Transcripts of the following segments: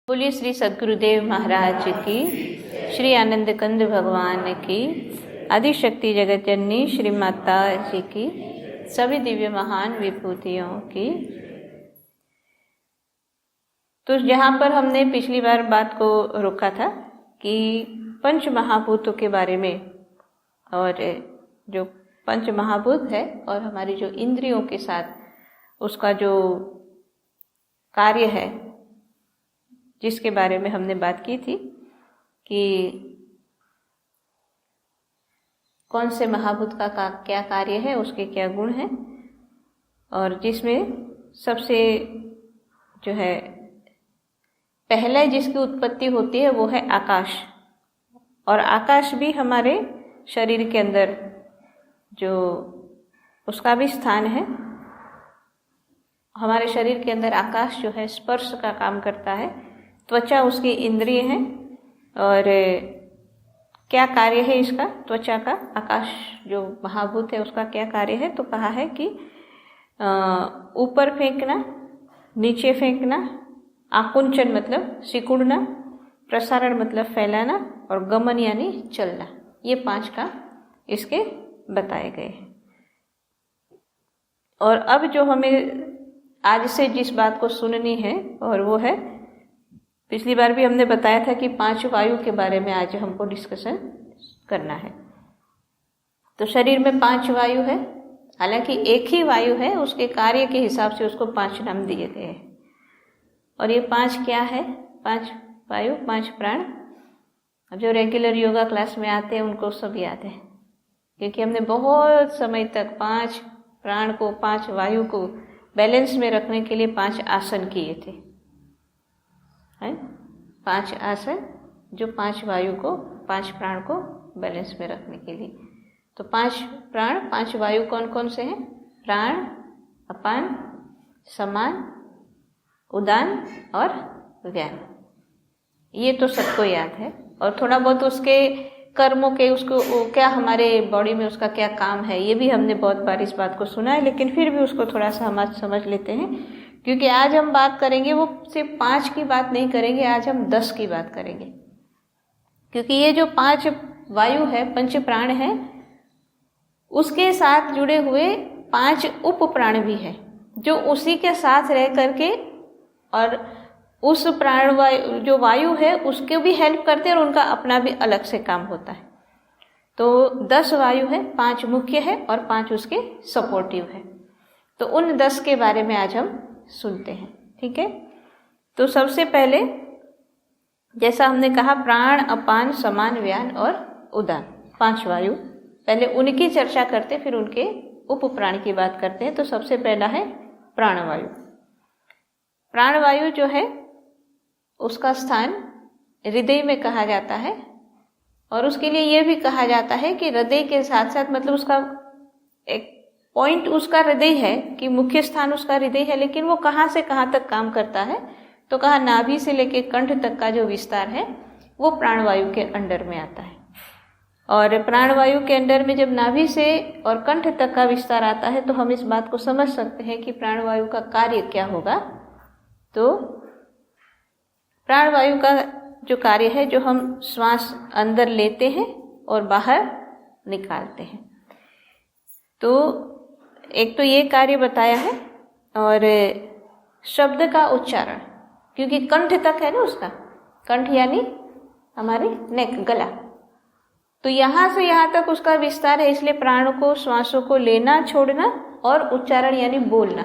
बोलिए श्री सद्गुरुदेव महाराज की, श्री आनंद कंद भगवान की, आदिशक्ति जगत जननी श्री माता जी की, सभी दिव्य महान विभूतियों की। तो जहाँ पर हमने पिछली बार बात को रोका था कि पंच महाभूतों के बारे में, और जो पंच महाभूत है और हमारी जो इंद्रियों के साथ उसका जो कार्य है जिसके बारे में हमने बात की थी कि कौन से महाभूत का क्या कार्य है, उसके क्या गुण हैं, और जिसमें सबसे जो है पहले जिसकी उत्पत्ति होती है वो है आकाश। और आकाश भी हमारे शरीर के अंदर जो उसका भी स्थान है। हमारे शरीर के अंदर आकाश जो है स्पर्श का काम करता है, त्वचा उसकी इंद्रिय है। और क्या कार्य है इसका, त्वचा का, आकाश जो महाभूत है उसका क्या कार्य है, तो कहा है कि ऊपर फेंकना, नीचे फेंकना, आकुंचन मतलब सिकुड़ना, प्रसारण मतलब फैलाना, और गमन यानी चलना। ये 5 का इसके बताए गए हैं। और अब जो हमें आज से जिस बात को सुननी है और वो है, पिछली बार भी हमने बताया था कि 5 वायु के बारे में आज हमको डिस्कशन करना है। तो शरीर में 5 वायु है, हालांकि एक ही वायु है, उसके कार्य के हिसाब से उसको 5 नाम दिए गए हैं। और ये 5 क्या है? 5 वायु, 5 प्राण। अब जो रेगुलर योगा क्लास में आते हैं उनको सब याद है, क्योंकि हमने बहुत समय तक 5 प्राण को, 5 वायु को बैलेंस में रखने के लिए 5 आसन किए थे, है 5 आसन, जो 5 वायु को, 5 प्राण को बैलेंस में रखने के लिए। तो 5 प्राण, 5 वायु कौन कौन से हैं? प्राण, अपान, समान, उदान और व्यान। ये तो सबको याद है। और थोड़ा बहुत उसके कर्मों के, उसको क्या हमारे बॉडी में उसका क्या काम है, ये भी हमने बहुत बार इस बात को सुना है, लेकिन फिर भी उसको थोड़ा सा हम आज समझ लेते हैं, क्योंकि आज हम बात करेंगे वो सिर्फ 5 की बात नहीं करेंगे, आज हम 10 की बात करेंगे। क्योंकि ये जो 5 वायु है, पंच प्राण है, उसके साथ जुड़े हुए 5 उप प्राण भी है, जो उसी के साथ रह करके और उस प्राण वायु जो वायु है उसके भी हेल्प करते हैं, और उनका अपना भी अलग से काम होता है। तो 10 वायु है, 5 मुख्य है और 5 उसके सपोर्टिव है। तो उन 10 के बारे में आज हम सुनते हैं, ठीक है। तो सबसे पहले जैसा हमने कहा, प्राण, अपान, समान, व्यान और उदान, 5 वायु, पहले उनकी चर्चा करते फिर उनके उप प्राण की बात करते हैं। तो सबसे पहला है प्राणवायु। प्राणवायु जो है उसका स्थान हृदय में कहा जाता है, और उसके लिए यह भी कहा जाता है कि हृदय के साथ साथ, मतलब उसका एक पॉइंट उसका हृदय है, कि मुख्य स्थान उसका हृदय है, लेकिन वो कहाँ से कहाँ तक काम करता है, तो कहा नाभि से लेकर कंठ तक का जो विस्तार है वो प्राणवायु के अंडर में आता है। और प्राणवायु के अंडर में जब नाभि से और कंठ तक का विस्तार आता है तो हम इस बात को समझ सकते हैं कि प्राणवायु का कार्य क्या होगा। तो प्राणवायु का जो कार्य है, जो हम श्वास अंदर लेते हैं और बाहर निकालते हैं, तो एक तो ये कार्य बताया है। और शब्द का उच्चारण, क्योंकि कंठ तक है ना उसका, कंठ यानी हमारी नेक, गला, तो यहाँ से यहाँ तक उसका विस्तार है, इसलिए प्राण को, श्वासों को लेना, छोड़ना और उच्चारण यानी बोलना,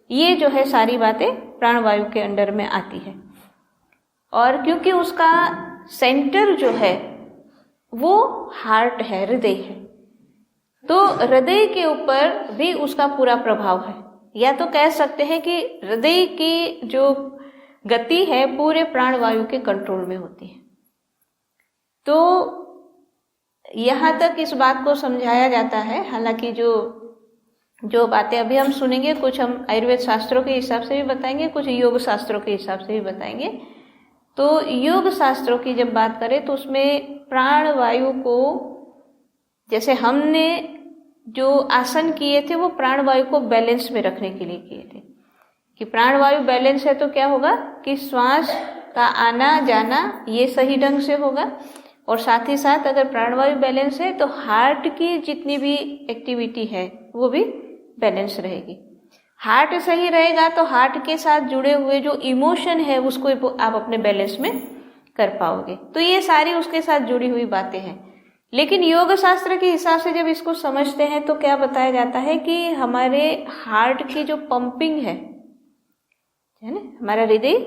ये जो है सारी बातें प्राणवायु के अंडर में आती है। और क्योंकि उसका सेंटर जो है वो हार्ट है, हृदय है, तो हृदय के ऊपर भी उसका पूरा प्रभाव है। या तो कह सकते हैं कि हृदय की जो गति है पूरे प्राणवायु के कंट्रोल में होती है। तो यहाँ तक इस बात को समझाया जाता है। हालांकि जो बातें अभी हम सुनेंगे, कुछ हम आयुर्वेद शास्त्रों के हिसाब से भी बताएंगे, कुछ योग शास्त्रों के हिसाब से भी बताएंगे। तो योग शास्त्रों की जब बात करें तो उसमें प्राणवायु को, जैसे हमने जो आसन किए थे वो प्राणवायु को बैलेंस में रखने के लिए किए थे, कि प्राणवायु बैलेंस है तो क्या होगा कि श्वास का आना जाना ये सही ढंग से होगा, और साथ ही साथ अगर प्राणवायु बैलेंस है तो हार्ट की जितनी भी एक्टिविटी है वो भी बैलेंस रहेगी। हार्ट सही रहेगा तो हार्ट के साथ जुड़े हुए जो इमोशन है उसको आप अपने बैलेंस में कर पाओगे। तो ये सारी उसके साथ जुड़ी हुई बातें हैं। लेकिन योग शास्त्र के हिसाब से जब इसको समझते हैं तो क्या बताया जाता है कि हमारे हार्ट की जो पंपिंग है ना, हमारा हृदय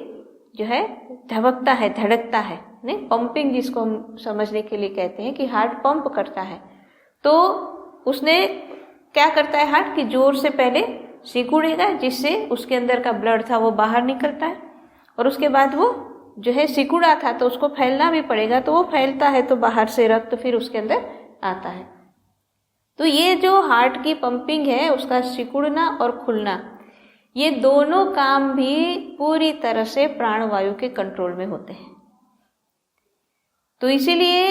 जो है धड़कता है, धड़कता है, नहीं पंपिंग जिसको हम समझने के लिए कहते हैं कि हार्ट पंप करता है। तो उसने क्या करता है हार्ट की जोर से पहले सिकुड़ेगा, जिससे उसके अंदर का ब्लड था वो बाहर निकलता है, और उसके बाद वो जो है सिकुड़ा था तो उसको फैलना भी पड़ेगा, तो वो फैलता है तो बाहर से रक्त फिर उसके अंदर आता है। तो ये जो हार्ट की पंपिंग है उसका सिकुड़ना और खुलना, ये दोनों काम भी पूरी तरह से प्राणवायु के कंट्रोल में होते हैं। तो इसीलिए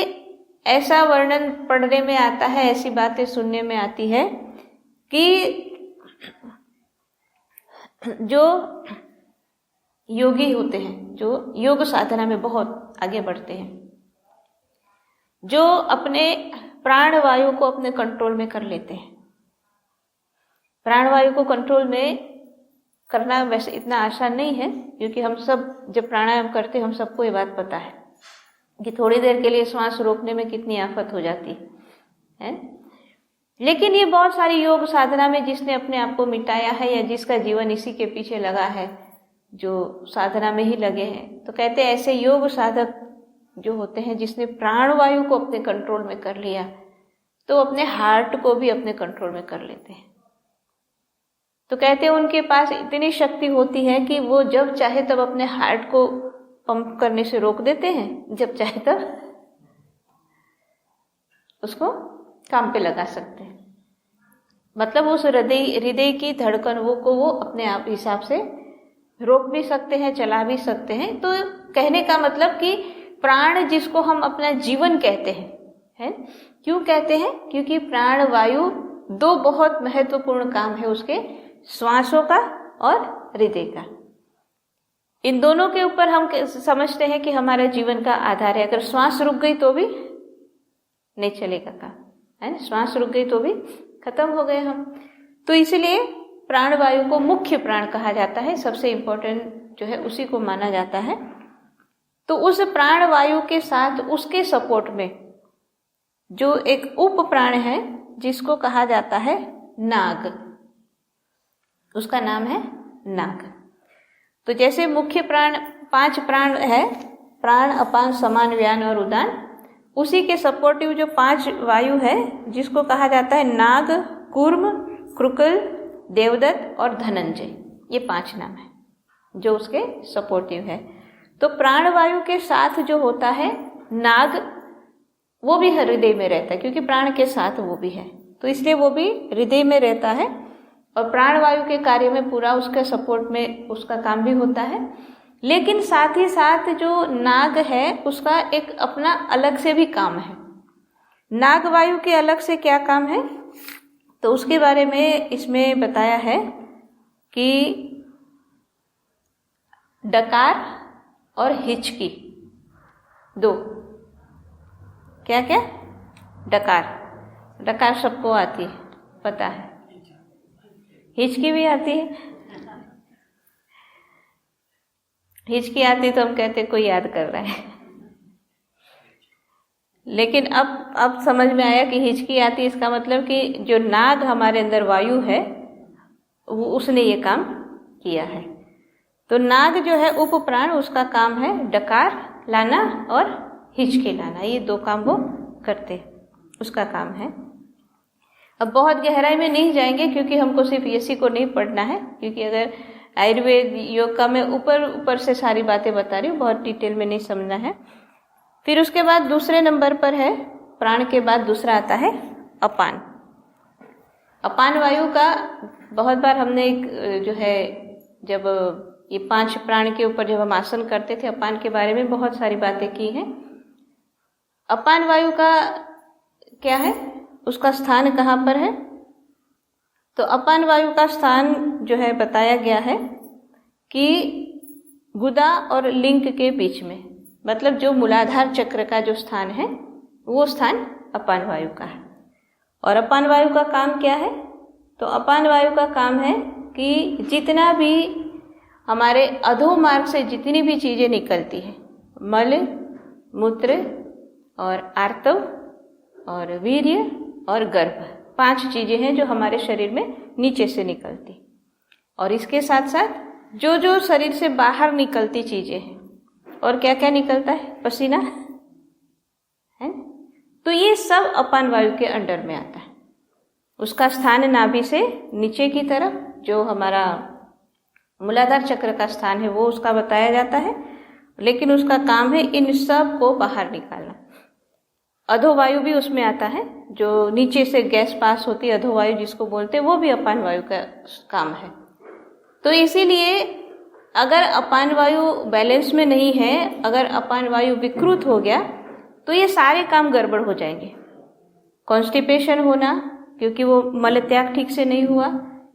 ऐसा वर्णन पढ़ने में आता है, ऐसी बातें सुनने में आती है कि जो योगी होते हैं, जो योग साधना में बहुत आगे बढ़ते हैं, जो अपने प्राणवायु को अपने कंट्रोल में कर लेते हैं। प्राणवायु को कंट्रोल में करना वैसे इतना आसान नहीं है, क्योंकि हम सब जब प्राणायाम करते हैं हम सबको ये बात पता है कि थोड़ी देर के लिए श्वास रोकने में कितनी आफत हो जाती है। लेकिन ये बहुत सारी योग साधना में जिसने अपने आप को मिटाया है या जिसका जीवन इसी के पीछे लगा है, जो साधना में ही लगे हैं, तो कहते हैं ऐसे योग साधक जो होते हैं जिसने प्राणवायु को अपने कंट्रोल में कर लिया, तो अपने हार्ट को भी अपने कंट्रोल में कर लेते हैं। तो कहते हैं उनके पास इतनी शक्ति होती है कि वो जब चाहे तब अपने हार्ट को पंप करने से रोक देते हैं, जब चाहे तब उसको काम पे लगा सकते हैं। मतलब उस हृदय की धड़कन वो अपने आप हिसाब से रोक भी सकते हैं, चला भी सकते हैं। तो कहने का मतलब कि प्राण जिसको हम अपना जीवन कहते हैं, क्यों कहते हैं? क्योंकि प्राणवायु दो बहुत महत्वपूर्ण काम है उसके, श्वासों का और हृदय का। इन दोनों के ऊपर हम समझते हैं कि हमारा जीवन का आधार है। अगर श्वास रुक गई तो भी नहीं चलेगा काम, है, श्वास रुक गई तो भी खत्म हो गए हम। तो इसलिए प्राणवायु को मुख्य प्राण कहा जाता है, सबसे इंपॉर्टेंट जो है उसी को माना जाता है। तो उस प्राणवायु के साथ उसके सपोर्ट में जो एक उप प्राण है जिसको कहा जाता है नाग, उसका नाम है नाग। तो जैसे मुख्य प्राण 5 प्राण है, प्राण अपान समान व्यान और उदान, उसी के सपोर्टिव जो 5 वायु है जिसको कहा जाता है नाग, कूर्म, कृकल, देवदत्त और धनंजय, ये 5 नाम है जो उसके सपोर्टिव है। तो प्राणवायु के साथ जो होता है नाग, वो भी हृदय में रहता है, क्योंकि प्राण के साथ वो भी है, तो इसलिए वो भी हृदय में रहता है और प्राणवायु के कार्य में पूरा उसके सपोर्ट में उसका काम भी होता है। लेकिन साथ ही साथ जो नाग है उसका एक अपना अलग से भी काम है। नाग वायु के अलग से क्या काम है, तो उसके बारे में इसमें बताया है कि डकार और हिचकी, 2, क्या क्या, डकार सबको आती है, पता है, हिचकी भी आती है। हिचकी आती तो हम कहते कोई याद कर रहा है, लेकिन अब समझ में आया कि हिचकी आती है, इसका मतलब कि जो नाग हमारे अंदर वायु है वो उसने ये काम किया है। तो नाग जो है उप प्राण, उसका काम है डकार लाना और हिचकी लाना, ये 2 काम वो करते, उसका काम है। अब बहुत गहराई में नहीं जाएंगे क्योंकि हमको सिर्फ इसी को नहीं पढ़ना है, क्योंकि अगर आयुर्वेद योग का मैं ऊपर से सारी बातें बता रही हूँ, बहुत डिटेल में नहीं समझना है। फिर उसके बाद दूसरे नंबर पर है, प्राण के बाद दूसरा आता है अपान। अपान वायु का बहुत बार हमने एक जो है, जब ये 5 प्राण के ऊपर जब हम आसन करते थे, अपान के बारे में बहुत सारी बातें की हैं। अपान वायु का क्या है, उसका स्थान कहाँ पर है, तो अपान वायु का स्थान जो है बताया गया है कि गुदा और लिंग के बीच में, मतलब जो मूलाधार चक्र का जो स्थान है वो स्थान अपान वायु का है। और अपान वायु का काम क्या है? तो अपान वायु का काम है कि जितना भी हमारे अधोमार्ग से जितनी भी चीजें निकलती है, मल, मूत्र और आर्तव और वीर्य और गर्भ, 5 चीजें हैं जो हमारे शरीर में नीचे से निकलती, और इसके साथ साथ जो जो शरीर से बाहर निकलती चीजें हैं, और क्या क्या निकलता है? पसीना है। तो ये सब अपान वायु के अंडर में आता है। उसका स्थान नाभि से नीचे की तरफ, जो हमारा मूलाधार चक्र का स्थान है वो उसका बताया जाता है, लेकिन उसका काम है इन सब को बाहर निकालना। अधोवायु भी उसमें आता है, जो नीचे से गैस पास होती है, अधोवायु जिसको बोलते हैं, वो भी अपान वायु का काम है। तो इसीलिए अगर अपान वायु बैलेंस में नहीं है, अगर अपान वायु विकृत हो गया तो ये सारे काम गड़बड़ हो जाएंगे। कॉन्स्टिपेशन होना, क्योंकि वो मल त्याग ठीक से नहीं हुआ,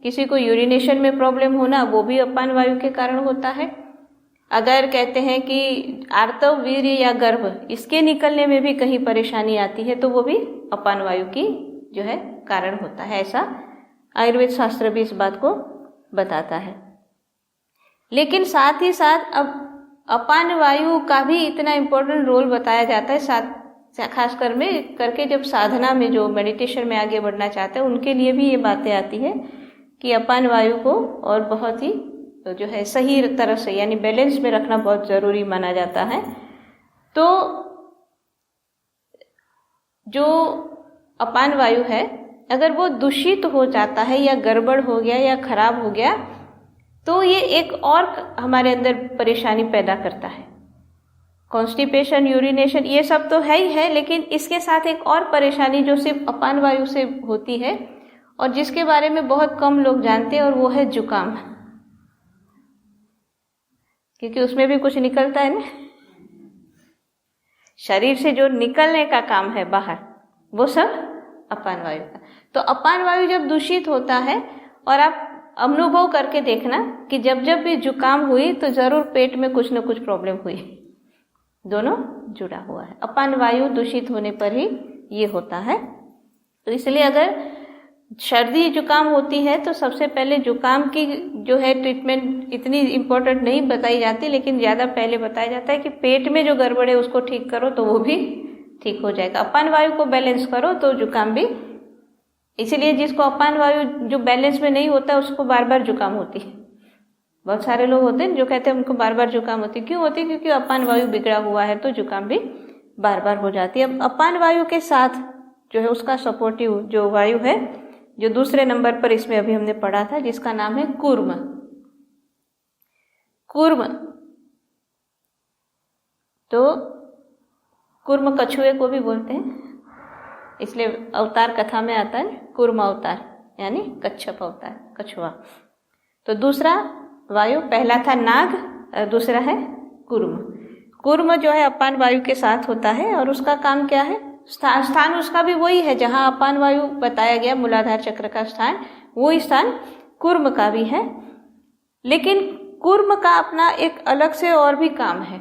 किसी को यूरिनेशन में प्रॉब्लम होना, वो भी अपान वायु के कारण होता है। अगर कहते हैं कि आर्तव, वीर्य या गर्भ, इसके निकलने में भी कहीं परेशानी आती है तो वो भी अपान वायु की जो है कारण होता है। ऐसा आयुर्वेद शास्त्र भी इस बात को बताता है। लेकिन साथ ही साथ अब अपान वायु का भी इतना इम्पोर्टेंट रोल बताया जाता है, साथ खास कर में करके जब साधना में जो मेडिटेशन में आगे बढ़ना चाहते हैं उनके लिए भी ये बातें आती है कि अपान वायु को और बहुत ही जो है सही तरह से यानी बैलेंस में रखना बहुत जरूरी माना जाता है। तो जो अपान वायु है, अगर वो दूषित हो जाता है या गड़बड़ हो गया या खराब हो गया तो ये एक और हमारे अंदर परेशानी पैदा करता है। कॉन्स्टिपेशन, यूरिनेशन, ये सब तो है ही है, लेकिन इसके साथ एक और परेशानी जो सिर्फ अपान वायु से होती है और जिसके बारे में बहुत कम लोग जानते हैं, और वो है जुकाम। क्योंकि उसमें भी कुछ निकलता है ना, शरीर से जो निकलने का काम है बाहर, वो सब अपान वायु का। तो अपान वायु जब दूषित होता है, और आप अनुभव करके देखना कि जब जब भी जुकाम हुई तो जरूर पेट में कुछ न कुछ प्रॉब्लम हुई, दोनों जुड़ा हुआ है। अपान वायु दूषित होने पर ही ये होता है। तो इसलिए अगर सर्दी जुकाम होती है तो सबसे पहले जुकाम की जो है ट्रीटमेंट इतनी इम्पोर्टेंट नहीं बताई जाती, लेकिन ज़्यादा पहले बताया जाता है कि पेट में जो गड़बड़ है उसको ठीक करो तो वो भी ठीक हो जाएगा। अपान वायु को बैलेंस करो तो जुकाम भी, इसीलिए जिसको अपान वायु जो बैलेंस में नहीं होता उसको बार बार जुकाम होती है। बहुत सारे लोग होते हैं जो कहते हैं उनको बार बार जुकाम होती है। क्यों होती है? क्योंकि अपान वायु बिगड़ा हुआ है तो जुकाम भी बार बार हो जाती है। अब अपान वायु के साथ जो है उसका सपोर्टिव जो वायु है, जो दूसरे नंबर पर इसमें अभी हमने पढ़ा था, जिसका नाम है कूर्म। कूर्म, तो कूर्म कछुए को भी बोलते हैं, इसलिए अवतार कथा में आता है कूर्म अवतार, यानी कच्छप अवतार, कछुआ। तो दूसरा वायु, पहला था नाग और दूसरा है कूर्म। कूर्म जो है अपान वायु के साथ होता है, और उसका काम क्या है? स्थान उसका भी वही है जहां अपान वायु बताया गया, मूलाधार चक्र का स्थान, वो स्थान कूर्म का भी है। लेकिन कूर्म का अपना एक अलग से और भी काम है।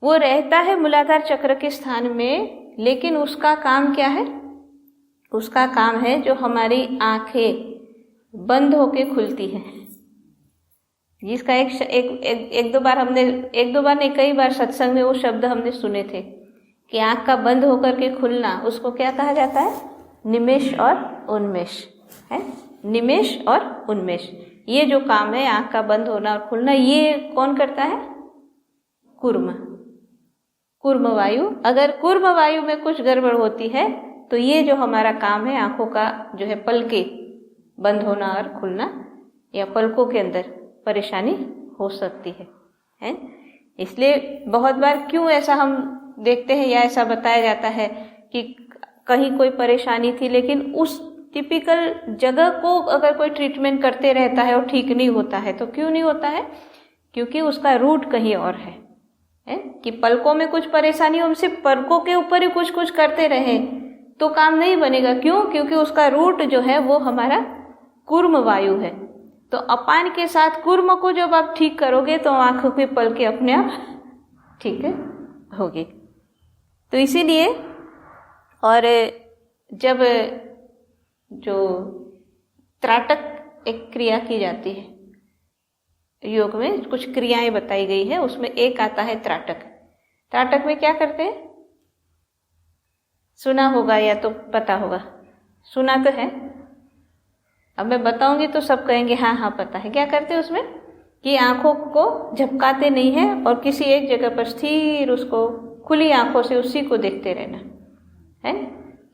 वो रहता है मूलाधार चक्र के स्थान में, लेकिन उसका काम क्या है? उसका काम है जो हमारी आंखें बंद होके खुलती हैं, जिसका एक दो बार नहीं, कई बार सत्संग में वो शब्द हमने सुने थे कि आंख का बंद होकर के खुलना, उसको क्या कहा जाता है? निमेष और उन्मेष है। निमेष और उन्मेष, ये जो काम है आंख का बंद होना और खुलना, ये कौन करता है? कूर्म, कूर्म वायु। अगर कूर्म वायु में कुछ गड़बड़ होती है तो ये जो हमारा काम है आंखों का जो है पलके बंद होना और खुलना, या पलकों के अंदर परेशानी हो सकती है। इसलिए बहुत बार क्यों ऐसा हम देखते हैं या ऐसा बताया जाता है कि कहीं कोई परेशानी थी, लेकिन उस टिपिकल जगह को अगर कोई ट्रीटमेंट करते रहता है और ठीक नहीं होता है, तो क्यों नहीं होता है? क्योंकि उसका रूट कहीं और है कि पलकों में कुछ परेशानी, हम सिर्फ पलकों के ऊपर ही कुछ कुछ करते रहे तो काम नहीं बनेगा। क्यों? क्योंकि उसका रूट जो है वो हमारा कूर्म वायु है। तो अपान के साथ कूर्म को जब आप ठीक करोगे तो आंखों की पलकें अपने आप ठीक होगी। तो इसीलिए और जब जो त्राटक एक क्रिया की जाती है, योग में कुछ क्रियाएं बताई गई है, उसमें एक आता है त्राटक। त्राटक में क्या करते हैं, सुना होगा या तो पता होगा, सुना तो है, अब मैं बताऊंगी तो सब कहेंगे हाँ हाँ पता है। क्या करते हैं उसमें कि आंखों को झपकाते नहीं है और किसी एक जगह पर स्थिर उसको खुली आंखों से उसी को देखते रहना है।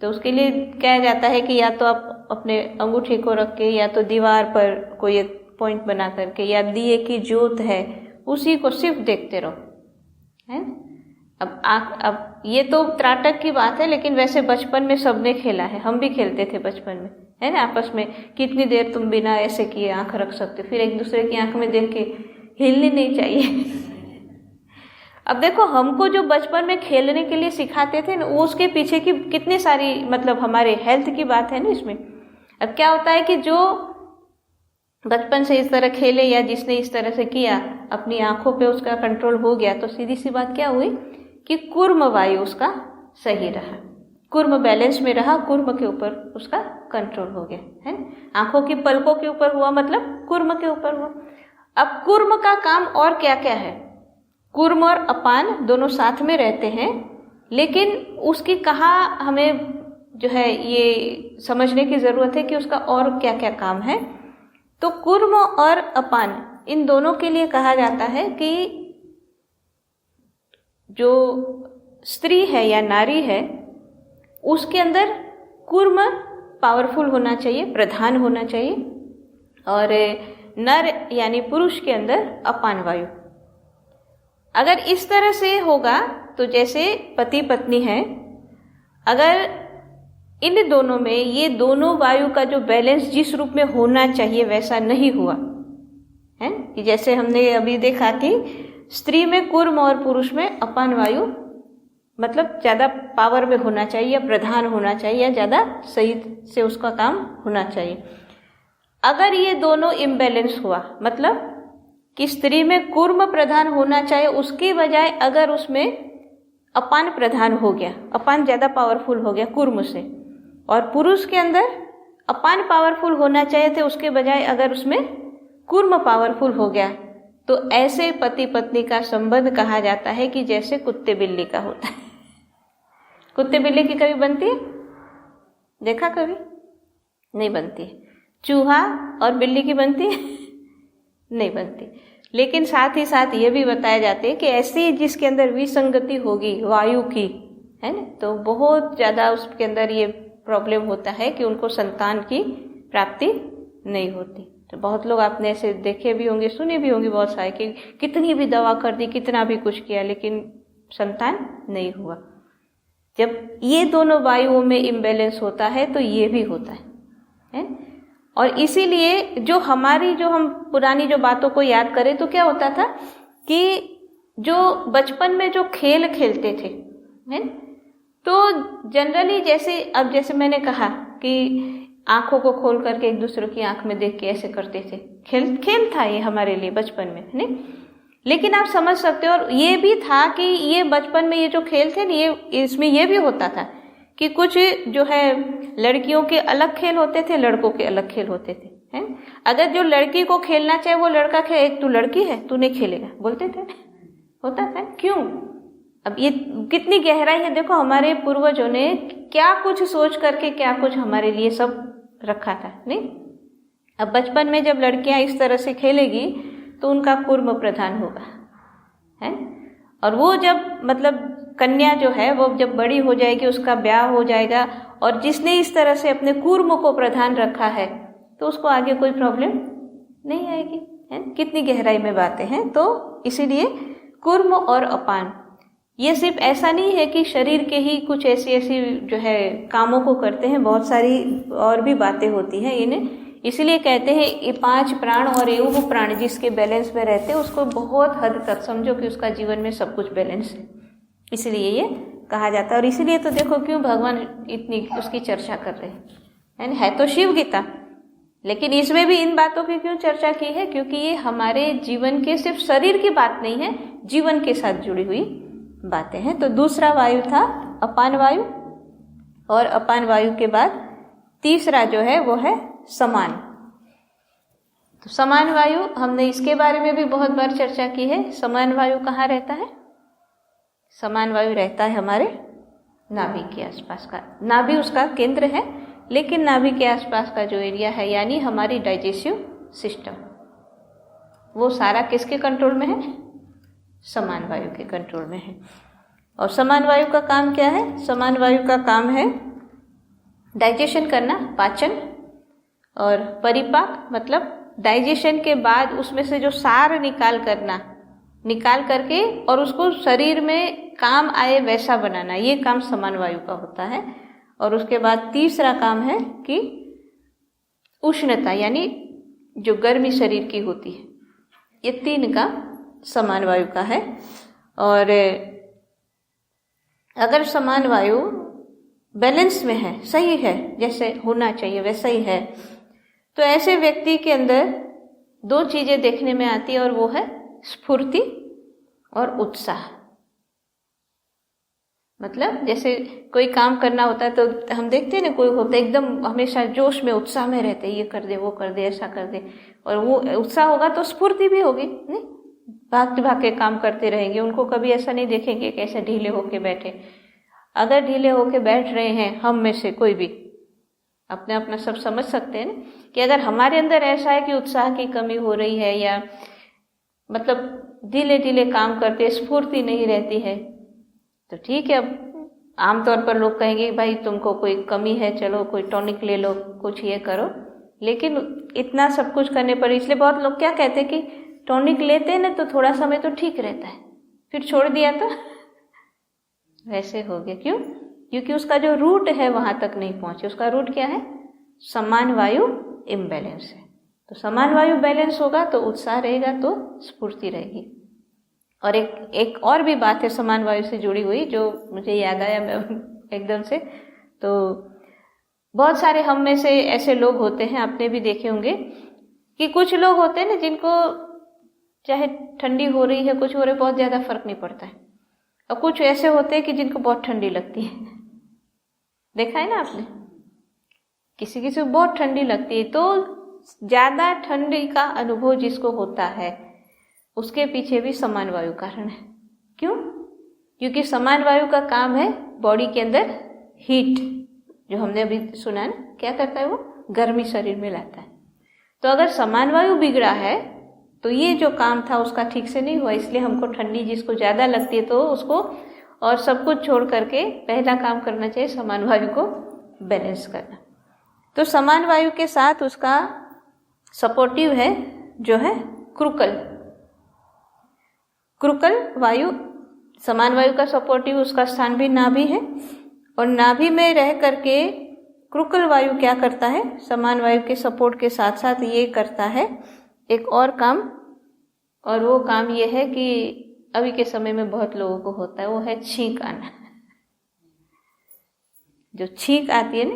तो उसके लिए कहा जाता है कि या तो आप अपने अंगूठे को रख के या तो दीवार पर कोई एक पॉइंट बना करके या दिए की ज्योत है उसी को सिर्फ देखते रहो है। अब ये तो त्राटक की बात है, लेकिन वैसे बचपन में सबने खेला है, हम भी खेलते थे बचपन में है ना, आपस में कितनी देर तुम बिना ऐसे किए आंख रख सकते हो, फिर एक दूसरे की आंख में देख के हिलनी नहीं चाहिए। अब देखो हमको जो बचपन में खेलने के लिए सिखाते थे ना, वो उसके पीछे की कितनी सारी मतलब हमारे हेल्थ की बात है ना इसमें। अब क्या होता है कि जो बचपन से इस तरह खेले या जिसने इस तरह से किया अपनी आंखों पे उसका कंट्रोल हो गया, तो सीधी सी बात क्या हुई कि कूर्म वायु उसका सही रहा, कूर्म बैलेंस में रहा, कूर्म के ऊपर उसका कंट्रोल हो गया है। आंखों की पलकों के ऊपर हुआ मतलब कूर्म के ऊपर हुआ। अब कूर्म का काम और क्या क्या है, कूर्म और अपान दोनों साथ में रहते हैं, लेकिन उसकी कहाँ हमें जो है ये समझने की जरूरत है कि उसका और क्या क्या काम है। तो कूर्म और अपान इन दोनों के लिए कहा जाता है कि जो स्त्री है या नारी है उसके अंदर कूर्म पावरफुल होना चाहिए, प्रधान होना चाहिए, और नर यानी पुरुष के अंदर अपान वायु। अगर इस तरह से होगा तो जैसे पति पत्नी है, अगर इन दोनों में ये दोनों वायु का जो बैलेंस जिस रूप में होना चाहिए वैसा नहीं हुआ है, कि जैसे हमने अभी देखा कि स्त्री में कूर्म और पुरुष में अपान वायु मतलब ज्यादा पावर में होना चाहिए, प्रधान होना चाहिए, या ज्यादा सही से उसका काम होना चाहिए। अगर ये दोनों इम्बैलेंस हुआ मतलब कि स्त्री में कूर्म प्रधान होना चाहिए उसके बजाय अगर उसमें अपान प्रधान हो गया, अपान ज्यादा पावरफुल हो गया कूर्म से, और पुरुष के अंदर अपान पावरफुल होना चाहिए थे उसके बजाय अगर उसमें कूर्म पावरफुल हो गया, तो ऐसे पति पत्नी का संबंध कहा जाता है कि जैसे कुत्ते बिल्ली का होता है। कुत्ते बिल्ली की कभी बनती है, देखा कभी नहीं बनती है। चूहा और बिल्ली की बनती है नहीं बनती। लेकिन साथ ही साथ ये भी बताया जाते हैं कि ऐसी जिसके अंदर विसंगति होगी वायु की है ना, तो बहुत ज्यादा उसके अंदर ये प्रॉब्लम होता है कि उनको संतान की प्राप्ति नहीं होती। तो बहुत लोग आपने ऐसे देखे भी होंगे, सुने भी होंगे बहुत सारे कि कितनी भी दवा कर दी, कितना भी कुछ किया, लेकिन संतान नहीं हुआ। जब ये दोनों वायुओं में इम्बैलेंस होता है तो ये भी होता है? और इसीलिए जो हम पुरानी जो बातों को याद करें तो क्या होता था कि जो बचपन में जो खेल खेलते थे है, तो जनरली जैसे मैंने कहा कि आंखों को खोल करके एक दूसरे की आंख में देख के ऐसे करते थे, खेल था ये हमारे लिए बचपन में है। लेकिन आप समझ सकते हो, और ये भी था कि ये बचपन में ये जो खेल थे ये इसमें ये भी होता था कि कुछ जो है लड़कियों के अलग खेल होते थे, लड़कों के अलग खेल होते थे हैं। अगर जो लड़की को खेलना चाहे वो लड़का खेले, एक तू लड़की है तू नहीं खेलेगा बोलते थे, होता था। क्यों? अब ये कितनी गहराई है, देखो हमारे पूर्वजों ने क्या कुछ सोच करके क्या कुछ हमारे लिए सब रखा था नहीं। अब बचपन में जब लड़कियां इस तरह से खेलेगी तो उनका कूर्म प्रधान होगा है, और वो जब मतलब कन्या जो है वो जब बड़ी हो जाएगी उसका ब्याह हो जाएगा, और जिसने इस तरह से अपने कूर्म को प्रधान रखा है तो उसको आगे कोई प्रॉब्लम नहीं आएगी है। कितनी गहराई में बातें हैं। तो इसीलिए कूर्म और अपान ये सिर्फ ऐसा नहीं है कि शरीर के ही कुछ ऐसी जो है कामों को करते हैं, बहुत सारी और भी बातें होती हैं इन्हें। इसलिए कहते हैं ये 5 प्राण और ये वो प्राण जिसके बैलेंस में रहते हैं उसको बहुत हद तक समझो कि उसका जीवन में सब कुछ बैलेंस है, इसलिए ये कहा जाता है। और इसीलिए तो देखो क्यों भगवान इतनी उसकी चर्चा कर रहे हैं, है तो शिव गीता लेकिन इसमें भी इन बातों की क्यों चर्चा की है? क्योंकि ये हमारे जीवन के सिर्फ शरीर की बात नहीं है, जीवन के साथ जुड़ी हुई बातें हैं। तो दूसरा वायु था अपान वायु, और अपान वायु के बाद तीसरा जो है वो है समान। तो समान वायु, हमने इसके बारे में भी बहुत बार चर्चा की है। समान वायु कहाँ रहता है? समान वायु रहता है हमारे नाभि के आसपास का। नाभि उसका केंद्र है, लेकिन नाभि के आसपास का जो एरिया है, यानी हमारी डाइजेस्टिव सिस्टम, वो सारा किसके कंट्रोल में है? समान वायु के कंट्रोल में है। और समान वायु का काम क्या है? समान वायु का काम है डाइजेशन करना, पाचन, और परिपाक मतलब डाइजेशन के बाद उसमें से जो सार निकाल करके और उसको शरीर में काम आए वैसा बनाना, ये काम समान वायु का होता है। और उसके बाद तीसरा काम है कि उष्णता, यानी जो गर्मी शरीर की होती है, ये तीन काम समान वायु का है। और अगर समान वायु बैलेंस में है, सही है, जैसे होना चाहिए वैसा ही है, तो ऐसे व्यक्ति के अंदर दो चीजें देखने में आती है, और वो है स्फूर्ति और उत्साह। मतलब जैसे कोई काम करना होता है तो हम देखते हैं ना, कोई होता है एकदम हमेशा जोश में, उत्साह में रहते, ये कर दे, वो कर दे, ऐसा कर दे, और वो उत्साह होगा तो स्फूर्ति भी होगी, नहीं? भागते भाग के काम करते रहेंगे। उनको कभी ऐसा नहीं देखेंगे कि ऐसे ढीले होके बैठे। अगर ढीले होके बैठ रहे हैं, हम में से कोई भी अपने अपना सब समझ सकते हैं ना, कि अगर हमारे अंदर ऐसा है कि उत्साह की कमी हो रही है, या मतलब ढीले ढीले काम करते, स्फूर्ति नहीं रहती है, तो ठीक है। अब आमतौर पर लोग कहेंगे भाई तुमको कोई कमी है, चलो कोई टॉनिक ले लो, कुछ ये करो। लेकिन इतना सब कुछ करने पर, इसलिए बहुत लोग क्या कहते हैं कि टॉनिक लेते हैं ना तो थोड़ा समय तो ठीक रहता है, फिर छोड़ दिया तो वैसे हो गया। क्यों? क्योंकि उसका जो रूट है वहां तक नहीं पहुंचे। उसका रूट क्या है? समान वायु इम्बैलेंस है। तो समान वायु बैलेंस होगा तो उत्साह रहेगा, तो स्फूर्ति रहेगी। और एक और भी बात है समान वायु से जुड़ी हुई, जो मुझे याद आया मैं एकदम से। तो बहुत सारे हम में से ऐसे लोग होते हैं, आपने भी देखे होंगे, कि कुछ लोग होते हैं ना जिनको चाहे ठंडी हो रही है, कुछ हो रहा है, बहुत ज्यादा फर्क नहीं पड़ता है। और कुछ ऐसे होते हैं कि जिनको बहुत ठंडी लगती है। देखा है ना आपने? किसी किसी को बहुत ठंडी लगती है, तो ज्यादा ठंडी का अनुभव जिसको होता है उसके पीछे भी समान वायु कारण है। क्यों? क्योंकि समान वायु का काम है बॉडी के अंदर हीट, जो हमने अभी सुना ना, क्या करता है वो? गर्मी शरीर में लाता है। तो अगर समान वायु बिगड़ा है तो ये जो काम था उसका ठीक से नहीं हुआ, इसलिए हमको ठंडी जिसको ज्यादा लगती है तो उसको और सब कुछ छोड़ करके पहला काम करना चाहिए समान वायु को बैलेंस करना। तो समान वायु के साथ उसका सपोर्टिव है जो है क्रुकल। क्रुकल वायु, समान वायु का सपोर्टिव, उसका स्थान भी नाभि है। और नाभि में रह करके क्रुकल वायु क्या करता है? समान वायु के सपोर्ट के साथ साथ ये करता है एक और काम, और वो काम ये है कि अभी के समय में बहुत लोगों को होता है, वो है छींक आना। जो छींक आती है ना,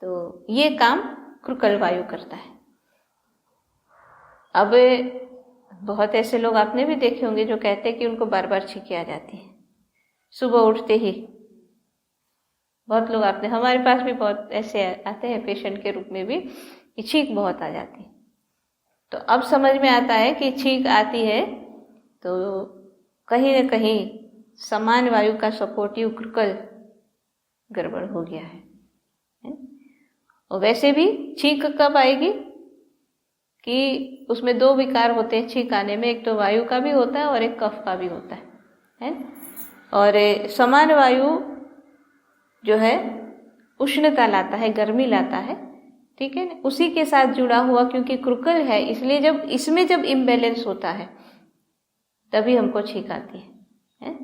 तो ये काम क्रुकल वायु करता है। अब बहुत ऐसे लोग आपने भी देखे होंगे जो कहते हैं कि उनको बार बार छींकें आ जाती है सुबह उठते ही। बहुत लोग आपने, हमारे पास भी बहुत ऐसे आते हैं पेशेंट के रूप में भी कि छींक बहुत आ जाती है। तो अब समझ में आता है कि छींक आती है तो कहीं न कहीं समान वायु का सपोर्टिव क्रुकल गड़बड़ हो गया है। और वैसे भी छींक कब आएगी कि उसमें दो विकार होते हैं छींक आने में, एक तो वायु का भी होता है और एक कफ का भी होता है। और समान वायु जो है उष्णता लाता है, गर्मी लाता है, ठीक है ना, उसी के साथ जुड़ा हुआ क्योंकि क्रुकल है, इसलिए जब इसमें जब इम्बैलेंस होता है तभी हमको छींक आती है।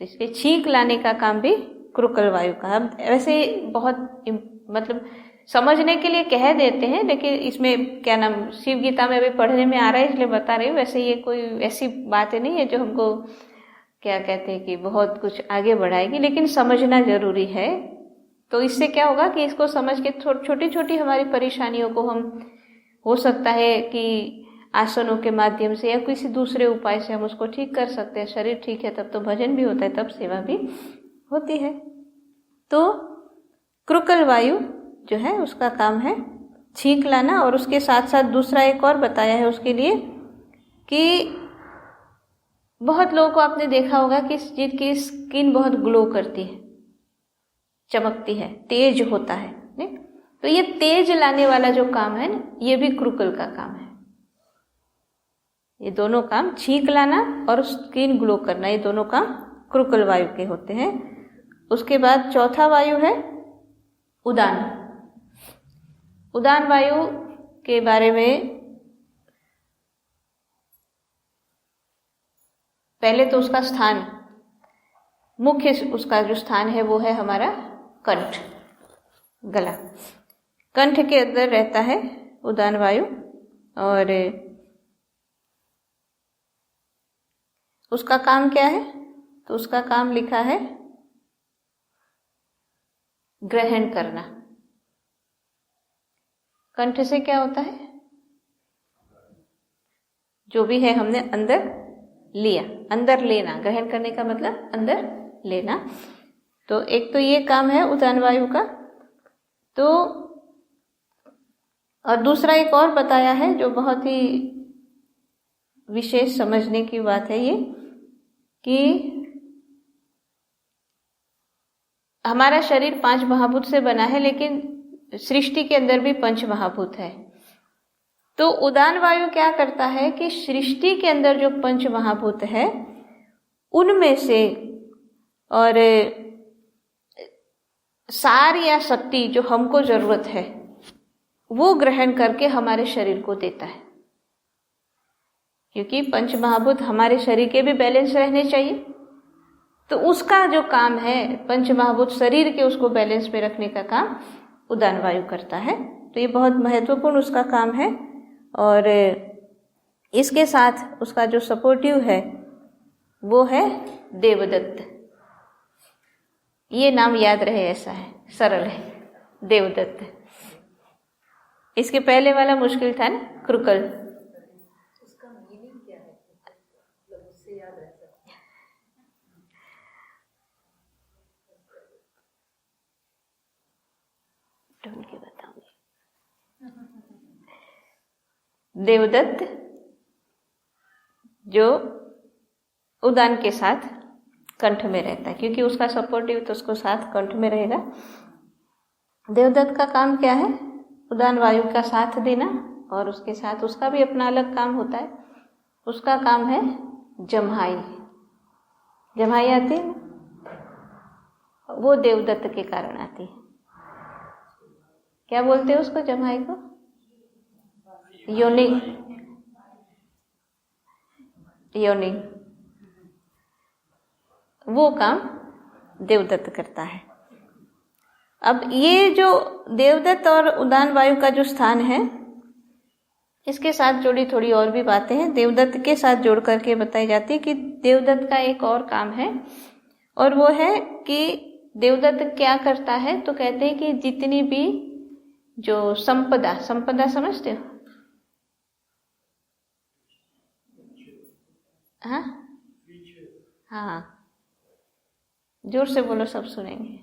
तो इसके छींक लाने का काम भी क्रुकल वायु का। हम वैसे बहुत मतलब समझने के लिए कह देते हैं, लेकिन इसमें क्या नाम शिव गीता में भी पढ़ने में आ रहा है इसलिए बता रही हूँ। वैसे ये कोई ऐसी बातें नहीं है जो हमको क्या कहते हैं कि बहुत कुछ आगे बढ़ाएगी, लेकिन समझना जरूरी है तो इससे क्या होगा कि इसको समझ के छोटी छोटी हमारी परेशानियों को हम, हो सकता है कि आसनों के माध्यम से या किसी दूसरे उपाय से हम उसको ठीक कर सकते हैं। शरीर ठीक है तब तो भजन भी होता है, तब सेवा भी होती है। तो क्रुकल वायु जो है उसका काम है छींक लाना। और उसके साथ साथ दूसरा एक और बताया है उसके लिए कि बहुत लोगों को आपने देखा होगा कि जिनकी स्किन बहुत ग्लो करती है, चमकती है, तेज होता है, नहीं? तो ये तेज लाने वाला जो काम है ना, ये भी क्रुकल का काम है। ये दोनों काम, छींक लाना और स्किन ग्लो करना, ये दोनों काम क्रुकल वायु के होते हैं। उसके बाद चौथा वायु है उदान। उदान वायु के बारे में पहले तो उसका स्थान, मुख्य उसका जो स्थान है वो है हमारा कंठ, गला। कंठ के अंदर रहता है उदान वायु। और उसका काम क्या है? तो उसका काम लिखा है ग्रहण करना। कंठ से क्या होता है? जो भी है हमने अंदर लिया, अंदर लेना। ग्रहण करने का मतलब अंदर लेना। तो एक तो ये काम है उदान वायु का। तो और दूसरा एक और बताया है जो बहुत ही विशेष समझने की बात है, ये कि हमारा शरीर 5 महाभूत से बना है, लेकिन सृष्टि के अंदर भी 5 महाभूत है। तो उदान वायु क्या करता है कि सृष्टि के अंदर जो 5 महाभूत है उनमें से और सार या शक्ति जो हमको जरूरत है वो ग्रहण करके हमारे शरीर को देता है। क्योंकि 5 महाभूत हमारे शरीर के भी बैलेंस रहने चाहिए, तो उसका जो काम है 5 महाभूत शरीर के उसको बैलेंस में रखने का काम उदान वायु करता है। तो ये बहुत महत्वपूर्ण उसका काम है। और इसके साथ उसका जो सपोर्टिव है वो है देवदत्त। ये नाम याद रहे, ऐसा है, सरल है, देवदत्त। इसके पहले वाला मुश्किल था ना, क्रुकल। उसका मीनिंग क्या है? मतलब उससे याद रह सकते हैं। ढूंढ के बताऊंगी। देवदत्त जो उदान के साथ कंठ में रहता है, क्योंकि उसका सपोर्टिव तो उसको साथ कंठ में रहेगा। देवदत्त का काम क्या है? उदान वायु का साथ देना, और उसके साथ उसका भी अपना अलग काम होता है। उसका काम है जम्हाई। जम्हाई आती है, वो देवदत्त के कारण आती है। क्या बोलते हैं उसको, जम्हाई को? योनि। योनि, वो काम देवदत्त करता है। अब ये जो देवदत्त और उदान वायु का जो स्थान है, इसके साथ जुड़ी थोड़ी और भी बातें हैं, देवदत्त के साथ जोड़ करके बताई जाती है कि देवदत्त का एक और काम है, और वो है कि देवदत्त क्या करता है। तो कहते हैं कि जितनी भी जो संपदा, संपदा समझते हो? हाँ हाँ, जोर से बोलो, सब सुनेंगे।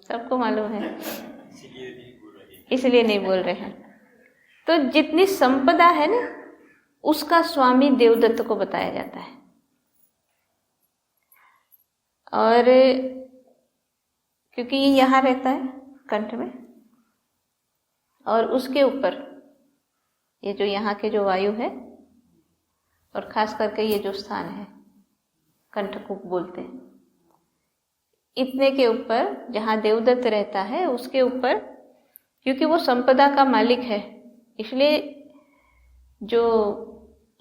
सबको मालूम है, इसलिए नहीं बोल रहे हैं। तो जितनी संपदा है ना, उसका स्वामी देवदत्त को बताया जाता है। और क्योंकि ये यहाँ रहता है कंठ में, और उसके ऊपर ये जो यहाँ के जो वायु है, और खास करके ये जो स्थान है कंठ को बोलते हैं, इतने के ऊपर जहाँ देवदत्त रहता है उसके ऊपर, क्योंकि वो संपदा का मालिक है, इसलिए जो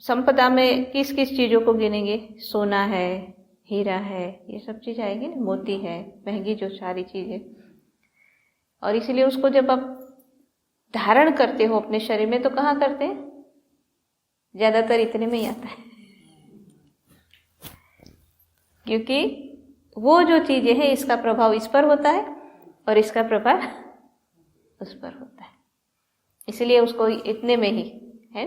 संपदा में किस किस चीजों को गिनेंगे? सोना है, हीरा है, ये सब चीज आएगी ना, मोती है, महंगी जो सारी चीजें। और इसीलिए उसको जब आप धारण करते हो अपने शरीर में, तो कहाँ करते हैं? ज्यादातर इतने में ही आता है, क्योंकि वो जो चीजें हैं इसका प्रभाव इस पर होता है, और इसका प्रभाव उस पर होता है, इसलिए उसको इतने में ही है।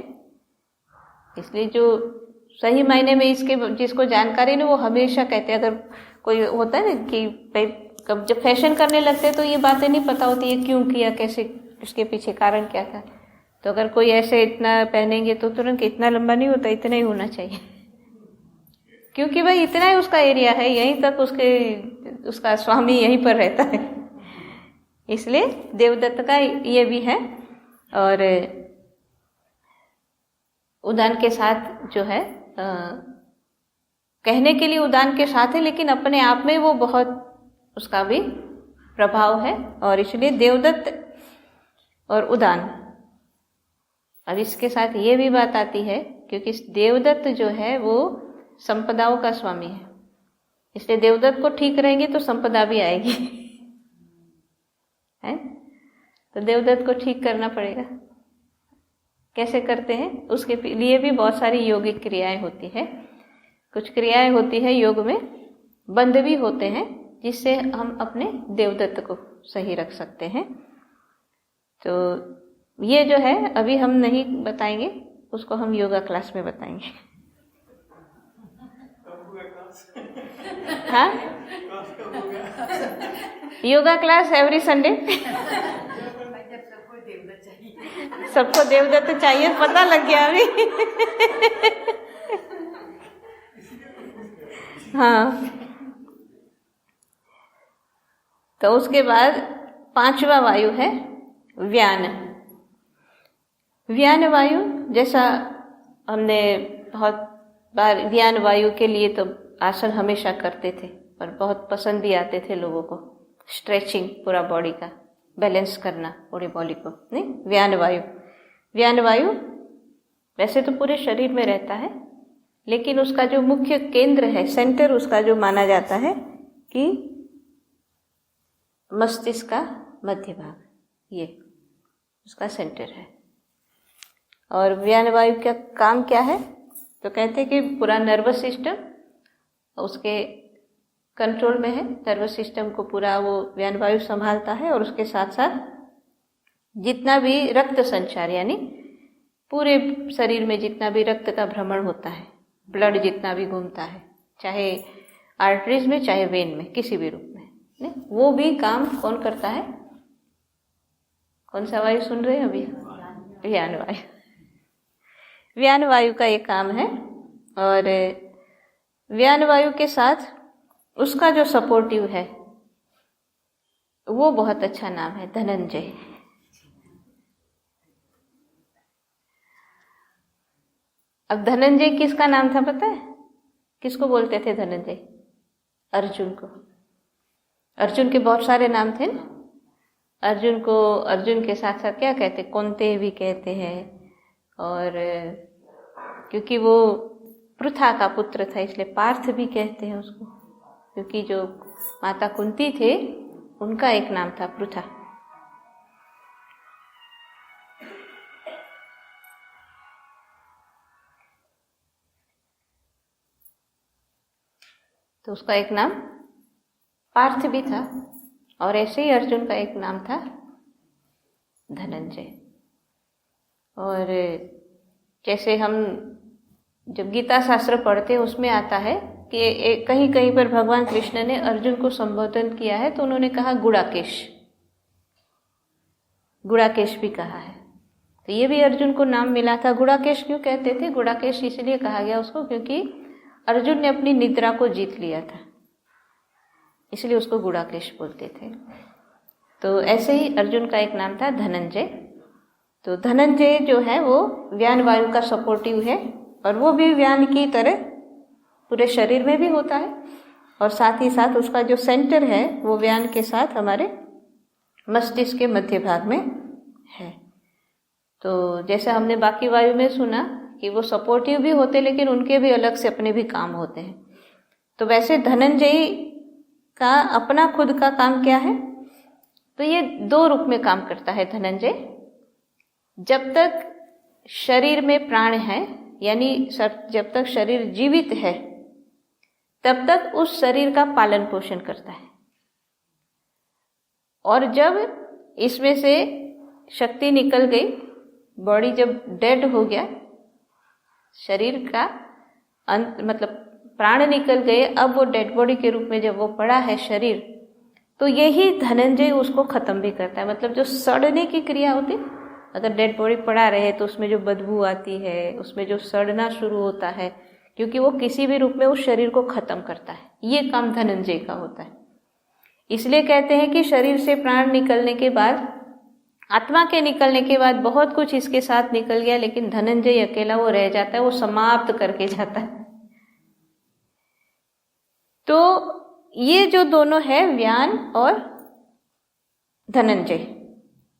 इसलिए जो सही मायने में इसके जिसको जानकारी नहीं वो हमेशा कहते हैं, अगर कोई होता है ना कि कब जब फैशन करने लगते हैं तो ये बातें नहीं पता होती है क्यों किया, कैसे, इसके पीछे कारण क्या था। तो अगर कोई ऐसे इतना पहनेंगे तो तुरंत इतना लंबा नहीं होता, इतना ही होना चाहिए, क्योंकि भाई इतना ही उसका एरिया है, यहीं तक उसका स्वामी यहीं पर रहता है। इसलिए देवदत्त का ये भी है। और उदान के साथ जो है कहने के लिए उदान के साथ है, लेकिन अपने आप में वो बहुत उसका भी प्रभाव है। और इसलिए देवदत्त और उदान, अब इसके साथ ये भी बात आती है क्योंकि देवदत्त जो है वो संपदाओं का स्वामी है, इसलिए देवदत्त को ठीक रहेंगे तो संपदा भी आएगी है। तो देवदत्त को ठीक करना पड़ेगा। कैसे करते हैं, उसके लिए भी बहुत सारी योगिक क्रियाएं होती है। कुछ क्रियाएं होती है योग में, बंध भी होते हैं जिससे हम अपने देवदत्त को सही रख सकते हैं। तो ये जो है अभी हम नहीं बताएंगे, उसको हम योगा क्लास में बताएंगे। हाँ, योगा क्लास एवरी संडे। सबको देवदत्त चाहिए, पता लग गया अभी। हाँ, तो उसके बाद 5वां वायु है व्यान। व्यान वायु, जैसा हमने बहुत बार व्यान वायु के लिए तो आसन हमेशा करते थे और बहुत पसंद भी आते थे लोगों को, स्ट्रेचिंग, पूरा बॉडी का बैलेंस करना, पूरी बॉडी को। नहीं, व्यान वायु, व्यान वायु वैसे तो पूरे शरीर में रहता है, लेकिन उसका जो मुख्य केंद्र है, सेंटर उसका जो माना जाता है कि मस्तिष्क का मध्य भाग, ये उसका सेंटर है। और व्यान वायु का काम क्या है, तो कहते हैं कि पूरा नर्वस सिस्टम उसके कंट्रोल में है। नर्वस सिस्टम को पूरा वो व्यान वायु संभालता है, और उसके साथ साथ जितना भी रक्त संचार, यानी पूरे शरीर में जितना भी रक्त का भ्रमण होता है, ब्लड जितना भी घूमता है, चाहे आर्टरीज में चाहे वेन में, किसी भी रूप में, नहीं, वो भी काम कौन करता है? कौन सा वायु सुन रहे हैं अभी? व्यान वायु। व्यान वायु का ये काम है। और व्यान वायु के साथ उसका जो सपोर्टिव है वो बहुत अच्छा नाम है, धनंजय। अब धनंजय किसका नाम था पता है? किसको बोलते थे धनंजय? अर्जुन को। अर्जुन के बहुत सारे नाम थे ना। अर्जुन को अर्जुन के साथ साथ क्या कहते, कौन्तेय भी कहते हैं। और क्योंकि वो पृथा का पुत्र था इसलिए पार्थ भी कहते हैं उसको, क्योंकि जो माता कुंती थे उनका एक नाम था पृथा। तो उसका एक नाम पार्थ भी था, और ऐसे ही अर्जुन का एक नाम था धनंजय। और जैसे हम जब गीता शास्त्र पढ़ते हैं उसमें आता है कि कहीं कहीं पर भगवान कृष्ण ने अर्जुन को संबोधन किया है तो उन्होंने कहा गुड़ाकेश, गुड़ाकेश भी कहा है। तो ये भी अर्जुन को नाम मिला था। गुड़ाकेश क्यों कहते थे? गुड़ाकेश इसलिए कहा गया उसको क्योंकि अर्जुन ने अपनी निद्रा को जीत लिया था, इसलिए उसको गुड़ाकेश बोलते थे। तो ऐसे ही अर्जुन का एक नाम था धनंजय। तो धनंजय जो है वो व्यान वायु का सपोर्टिव है, और वो भी व्यान की तरह पूरे शरीर में भी होता है, और साथ ही साथ उसका जो सेंटर है वो व्यान के साथ हमारे मस्तिष्क के मध्य भाग में है। तो जैसे हमने बाकी वायु में सुना कि वो सपोर्टिव भी होते, लेकिन उनके भी अलग से अपने भी काम होते हैं। तो वैसे धनंजय का अपना खुद का काम क्या है? तो ये 2 रूप में काम करता है धनंजय। जब तक शरीर में प्राण है, यानी जब तक शरीर जीवित है तब तक उस शरीर का पालन पोषण करता है। और जब इसमें से शक्ति निकल गई, बॉडी जब डेड हो गया, शरीर का अंत मतलब प्राण निकल गए, अब वो डेड बॉडी के रूप में जब वो पड़ा है शरीर, तो यही धनंजय उसको खत्म भी करता है। मतलब जो सड़ने की क्रिया होती, अगर डेड बॉडी पड़ा रहे तो उसमें जो बदबू आती है, उसमें जो सड़ना शुरू होता है, क्योंकि वो किसी भी रूप में उस शरीर को खत्म करता है। ये काम धनंजय का होता है। इसलिए कहते हैं कि शरीर से प्राण निकलने के बाद, आत्मा के निकलने के बाद बहुत कुछ इसके साथ निकल गया, लेकिन धनंजय अकेला वो रह जाता है, वो समाप्त करके जाता है। तो ये जो दोनों है, व्यान और धनंजय,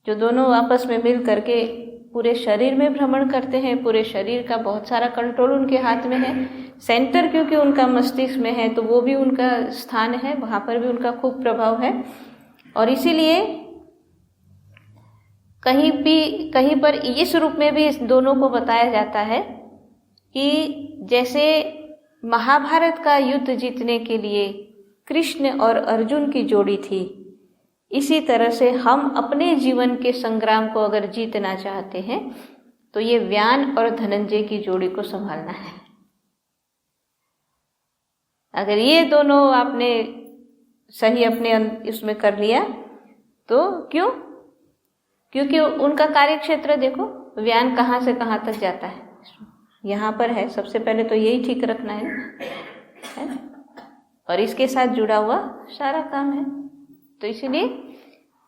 जो दोनों आपस में मिल करके पूरे शरीर में भ्रमण करते हैं। पूरे शरीर का बहुत सारा कंट्रोल उनके हाथ में है। सेंटर क्योंकि उनका मस्तिष्क में है, तो वो भी उनका स्थान है, वहां पर भी उनका खूब प्रभाव है। और इसीलिए कहीं पर इस रूप में भी इस दोनों को बताया जाता है कि जैसे महाभारत का युद्ध जीतने के लिए कृष्ण और अर्जुन की जोड़ी थी, इसी तरह से हम अपने जीवन के संग्राम को अगर जीतना चाहते हैं तो ये व्यान और धनंजय की जोड़ी को संभालना है। अगर ये दोनों आपने सही अपने उसमें कर लिया तो क्योंकि उनका कार्य क्षेत्र देखो, व्यान कहाँ से कहाँ तक जाता है, यहाँ पर है। सबसे पहले तो यही ठीक रखना है और इसके साथ जुड़ा हुआ सारा काम है। तो इसीलिए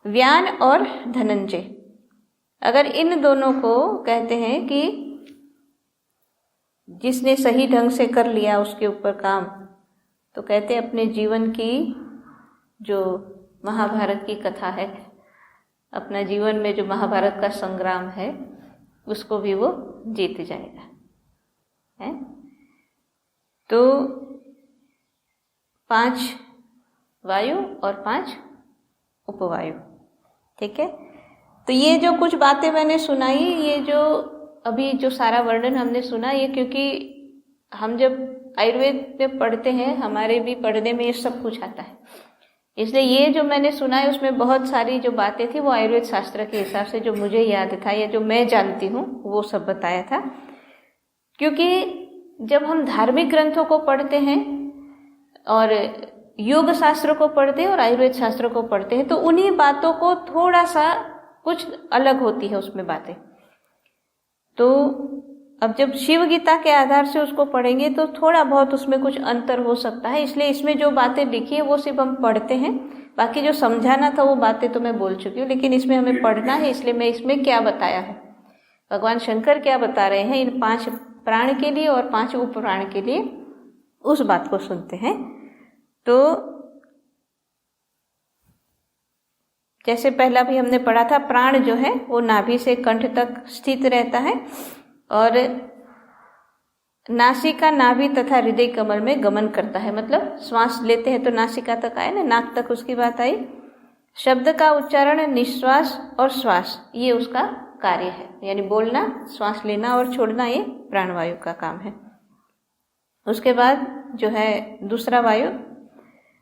व्यान और धनंजय, अगर इन दोनों को कहते हैं कि जिसने सही ढंग से कर लिया उसके ऊपर काम, तो कहते हैं अपने जीवन की जो महाभारत की कथा है, अपना जीवन में जो महाभारत का संग्राम है, उसको भी वो जीत जाएगा है। तो 5 वायु और 5 उपवायु, ठीक है। तो ये जो कुछ बातें मैंने सुनाई, ये जो अभी जो सारा वर्णन हमने सुना, ये क्योंकि हम जब आयुर्वेद में पढ़ते हैं, हमारे भी पढ़ने में ये सब कुछ आता है, इसलिए ये जो मैंने सुना है उसमें बहुत सारी जो बातें थी वो आयुर्वेद शास्त्र के हिसाब से जो मुझे याद था या जो मैं जानती हूँ वो सब बताया था। क्योंकि जब हम धार्मिक ग्रंथों को पढ़ते हैं और योग शास्त्र को पढ़ते हैं और आयुर्वेद शास्त्र को पढ़ते हैं, तो उन्हीं बातों को थोड़ा सा कुछ अलग होती है उसमें बातें। तो अब जब शिव गीता के आधार से उसको पढ़ेंगे तो थोड़ा बहुत उसमें कुछ अंतर हो सकता है। इसलिए इसमें जो बातें लिखी है वो सिर्फ हम पढ़ते हैं, बाकी जो समझाना था वो बातें तो मैं बोल चुकी हूँ, लेकिन इसमें हमें पढ़ना है। इसलिए मैं इसमें क्या बताया है, भगवान शंकर क्या बता रहे हैं इन 5 प्राण के लिए और 5 उपप्राण के लिए, उस बात को सुनते हैं। तो जैसे पहला भी हमने पढ़ा था, प्राण जो है वो नाभि से कंठ तक स्थित रहता है और नासिका, नाभि तथा हृदय कमल में गमन करता है। मतलब श्वास लेते हैं तो नासिका तक आए ना, नाक तक उसकी बात आई। शब्द का उच्चारण, निश्वास और श्वास, ये उसका कार्य है, यानी बोलना, श्वास लेना और छोड़ना, ये प्राणवायु का काम है। उसके बाद जो है दूसरा वायु,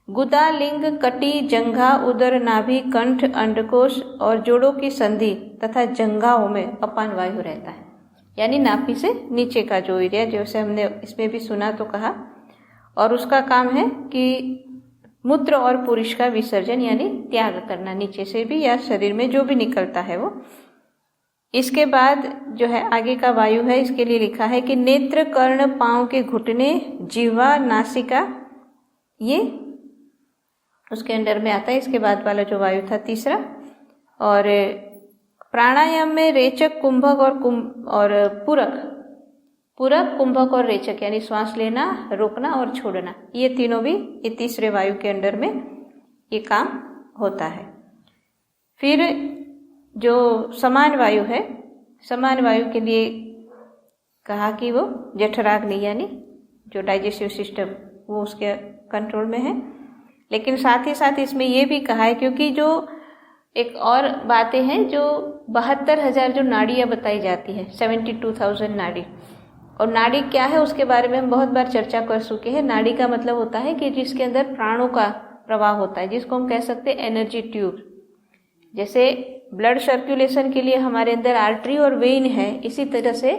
गुदा, लिंग, कटी, जंघा, उदर, नाभि, कंठ, अंडकोश और जोड़ों की संधि तथा जंघाओं में अपान वायु रहता है, यानी नाभि से नीचे का जो एरिया, जैसे हमने इसमें भी सुना तो कहा। और उसका काम है कि मूत्र और पुरुष का विसर्जन यानी त्याग करना, नीचे से भी या शरीर में जो भी निकलता है वो। इसके बाद जो है आगे का वायु है, इसके लिए लिखा है कि नेत्र, कर्ण, पांव के घुटने, जिह्वा, नासिका, ये उसके अंडर में आता है। इसके बाद वाला जो वायु था तीसरा। और प्राणायाम में रेचक, कुंभक और पूरक, कुंभक और रेचक, यानी श्वास लेना, रोकना और छोड़ना, ये तीनों भी ये तीसरे वायु के अंडर में ये काम होता है। फिर जो समान वायु है, समान वायु के लिए कहा कि वो जठराग्नि यानी जो डाइजेस्टिव सिस्टम वो उसके कंट्रोल में है। लेकिन साथ ही साथ इसमें ये भी कहा है, क्योंकि जो एक और बातें हैं, जो 72,000 जो नाड़ियाँ बताई जाती है, 72,000 नाड़ी। और नाड़ी क्या है उसके बारे में हम बहुत बार चर्चा कर चुके हैं। नाड़ी का मतलब होता है कि जिसके अंदर प्राणों का प्रवाह होता है, जिसको हम कह सकते हैं एनर्जी ट्यूब। जैसे ब्लड सर्कुलेशन के लिए हमारे अंदर आर्टरी और वेन है, इसी तरह से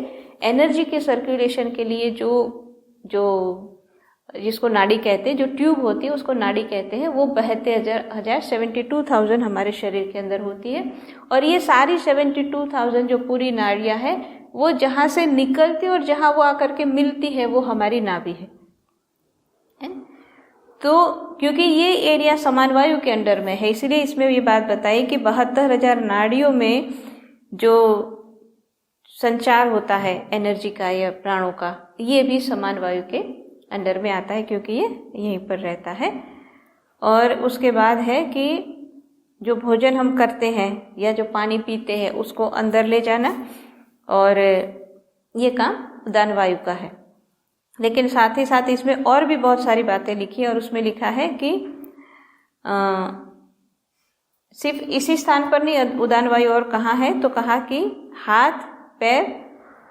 एनर्जी के सर्कुलेशन के लिए जो जिसको नाड़ी कहते हैं, जो ट्यूब होती है उसको नाड़ी कहते हैं, वो बहते 72,000 हमारे शरीर के अंदर होती है। और ये सारी 72,000 जो पूरी नाड़ियां हैं वो जहाँ से निकलती है और जहाँ वो आकर के मिलती है वो हमारी नाभि है। तो क्योंकि ये एरिया समान वायु के अंडर में है, इसलिए इसमें ये बात बताई कि 72,000 नाड़ियों में जो संचार होता है एनर्जी का या प्राणों का, ये भी समान वायु के अंडर में आता है क्योंकि ये यहीं पर रहता है। और उसके बाद है कि जो भोजन हम करते हैं या जो पानी पीते हैं उसको अंदर ले जाना, और ये काम उदान वायु का है। लेकिन साथ ही साथ इसमें और भी बहुत सारी बातें लिखी है, और उसमें लिखा है कि सिर्फ इसी स्थान पर नहीं उदान वायु और कहाँ है, तो कहा कि हाथ, पैर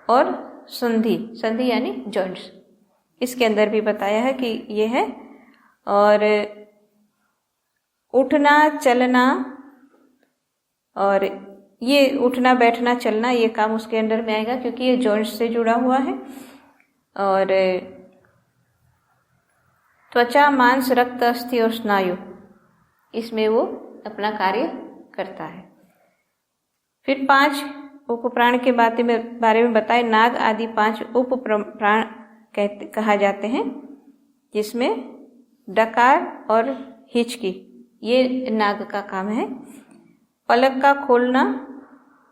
और संधि यानी जॉइंट्स, इसके अंदर भी बताया है कि ये है। और उठना चलना, और ये उठना बैठना चलना ये काम उसके अंडर में आएगा क्योंकि ये जॉइंट्स से जुड़ा हुआ है। और त्वचा, मांस, रक्त, अस्थि और स्नायु, इसमें वो अपना कार्य करता है। फिर 5 उपप्राण के बारे में बताए। नाग आदि 5 उपप्राण कहा जाते हैं, जिसमें डकार और हिचकी ये नाग का काम है। पलक का खोलना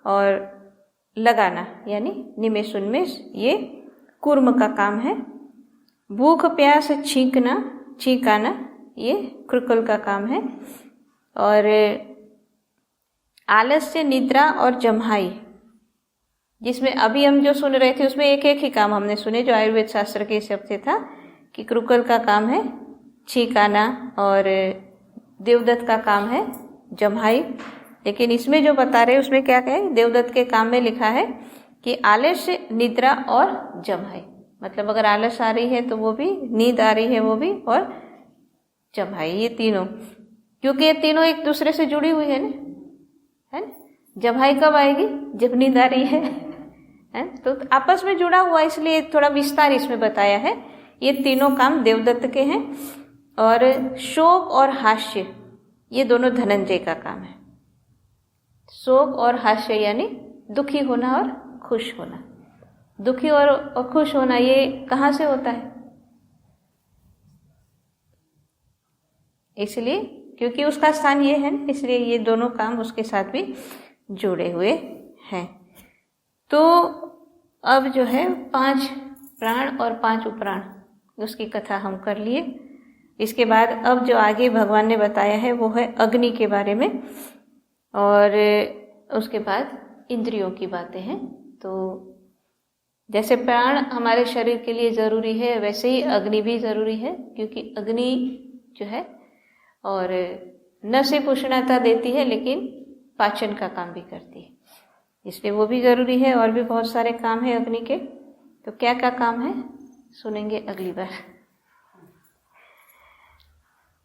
और लगाना यानी निमेष उन्मेष ये कूर्म का काम है। भूख प्यास छींकाना ये कृकल का काम है। और आलस्य, निद्रा और जम्हाई, जिसमें अभी हम जो सुन रहे थे उसमें एक एक ही काम हमने सुने जो आयुर्वेद शास्त्र के हिसाब से था कि कृकल का काम है छींकाना और देवदत्त का काम है जम्हाई। लेकिन इसमें जो बता रहे उसमें क्या कहे, देवदत्त के काम में लिखा है कि आलस्य, निद्रा और जम्हाई, मतलब अगर आलस आ रही है तो वो भी, नींद आ रही है वो भी, और जम्हाई, ये तीनों, क्योंकि ये तीनों एक दूसरे से जुड़ी हुई है ना। जम्हाई कब आएगी, जब नींद आ रही है तो आपस में जुड़ा हुआ, इसलिए थोड़ा विस्तार इसमें बताया है। ये तीनों काम देवदत्त के हैं। और शोक और हास्य ये दोनों धनंजय का काम है। शोक और हास्य यानी दुखी होना और खुश होना। दुखी और खुश होना ये कहाँ से होता है, इसलिए क्योंकि उसका स्थान ये है, इसलिए ये दोनों काम उसके साथ भी जुड़े हुए हैं। तो अब जो है 5 प्राण और 5 उपप्राण उसकी कथा हम कर लिए। इसके बाद अब जो आगे भगवान ने बताया है वो है अग्नि के बारे में, और उसके बाद इंद्रियों की बातें हैं। तो जैसे प्राण हमारे शरीर के लिए ज़रूरी है वैसे ही अग्नि भी ज़रूरी है, क्योंकि अग्नि जो है और न सिर्फ उष्णता देती है लेकिन पाचन का काम भी करती है, इसलिए वो भी ज़रूरी है। और भी बहुत सारे काम है अग्नि के, तो क्या क्या काम है सुनेंगे अगली बार।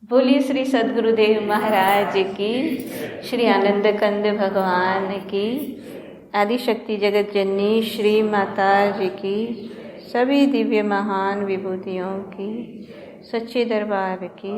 बोलिए श्री सद्गुरुदेव महाराज की, श्री आनंद कंद भगवान की, आदिशक्ति जगत जननी श्री माता जी की, सभी दिव्य महान विभूतियों की, सच्चे दरबार की।